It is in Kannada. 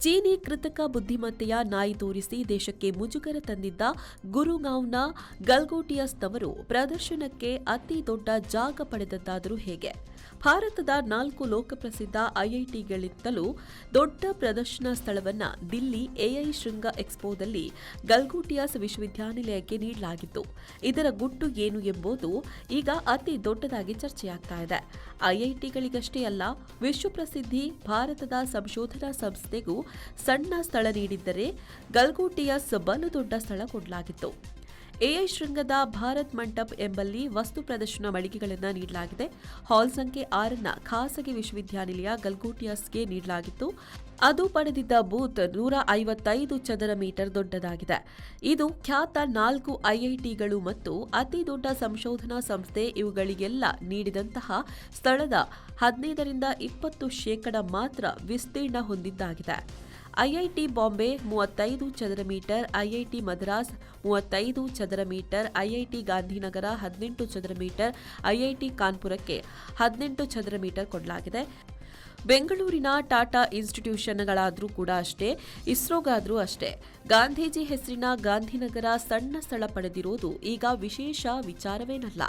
ಚೀನಿ ಕೃತಕ ಬುದ್ಧಿಮತ್ತೆಯ ನಾಯಿ ತೋರಿಸಿ ದೇಶಕ್ಕೆ ಮುಜುಗರ ತಂದಿದ್ದ ಗುರುಗಾಂವ್ನ ಗಲ್ಗೋಟಿಯಸ್ನವರು ಪ್ರದರ್ಶನಕ್ಕೆ ಅತಿ ದೊಡ್ಡ ಜಾಗ ಪಡೆದದ್ದಾದರೂ ಹೇಗೆ? ಭಾರತದ 4 ಲೋಕಪ್ರಸಿದ್ಧ ಐಐಟಿಗಳಿಂದಲೂ ದೊಡ್ಡ ಪ್ರದರ್ಶನ ಸ್ಥಳವನ್ನು ದಿಲ್ಲಿ ಎಐ ಶೃಂಗ ಎಕ್ಸ್ಪೋದಲ್ಲಿ ಗಲ್ಗೋಟಿಯಾಸ್ ವಿಶ್ವವಿದ್ಯಾನಿಲಯಕ್ಕೆ ನೀಡಲಾಗಿತ್ತು. ಇದರ ಗುಟ್ಟು ಏನು ಎಂಬುದು ಈಗ ಅತಿ ದೊಡ್ಡದಾಗಿ ಚರ್ಚೆಯಾಗ್ತಾ ಇದೆ. ಐಐಟಿಗಳಿಗಷ್ಟೇ ಅಲ್ಲ, ವಿಶ್ವಪ್ರಸಿದ್ಧಿ ಭಾರತದ ಸಂಶೋಧನಾ ಸಂಸ್ಥೆಗೂ ಸಣ್ಣ ಸ್ಥಳ ನೀಡಿದ್ದರೆ ಗಲ್ಗೋಟಿಯಾಸ್ ಬಲು ದೊಡ್ಡ ಸ್ಥಳ ಕೊಡಲಾಗಿತ್ತು. ಎಐ ಶೃಂಗದ ಭಾರತ್ ಮಂಟಪ್ ಎಂಬಲ್ಲಿ ವಸ್ತು ಪ್ರದರ್ಶನ ಮಳಿಗೆಗಳನ್ನು ನೀಡಲಾಗಿದೆ. ಹಾಲ್ ಸಂಖ್ಯೆ 6 ಖಾಸಗಿ ವಿಶ್ವವಿದ್ಯಾನಿಲಯ ಗಲ್ಗೋಟಿಯಾಸ್ಗೆ ನೀಡಲಾಗಿತ್ತು. ಅದು ಪಡೆದಿದ್ದ ಬೂತ್ 155 ಚದರ ಮೀಟರ್ ದೊಡ್ಡದಾಗಿದೆ. ಇದು ಖ್ಯಾತ 4 ಐಐಟಿಗಳು ಮತ್ತು ಅತಿ ದೊಡ್ಡ ಸಂಶೋಧನಾ ಸಂಸ್ಥೆ ಇವುಗಳಿಗೆಲ್ಲ ನೀಡಿದಂತಹ ಸ್ಥಳದ 15-20% ಮಾತ್ರ ವಿಸ್ತೀರ್ಣ ಹೊಂದಿದ್ದಾಗಿದೆ. ಐಐಟಿ ಬಾಂಬೆ 35 ಚದರ ಮೀಟರ್, ಐಐಟಿ ಮದ್ರಾಸ್ 35 ಚದರ ಮೀಟರ್, ಐಐಟಿ ಗಾಂಧಿನಗರ 18 ಚದರ ಮೀಟರ್, ಐಐಟಿ ಕಾನ್ಪುರಕ್ಕೆ 18 ಚದರ ಮೀಟರ್ ಕೊಡಲಾಗಿದೆ. ಬೆಂಗಳೂರಿನ ಟಾಟಾ ಇನ್ಸ್ಟಿಟ್ಯೂಷನ್ಗಳಾದರೂ ಕೂಡ ಅಷ್ಟೇ, ಇಸ್ರೋಗಾದರೂ ಅಷ್ಟೇ, ಗಾಂಧೀಜಿ ಹೆಸರಿನ ಗಾಂಧಿನಗರ ಸಣ್ಣ ಸ್ಥಳ ಪಡೆದಿರೋದು ಈಗ ವಿಶೇಷ ವಿಚಾರವೇನಲ್ಲ.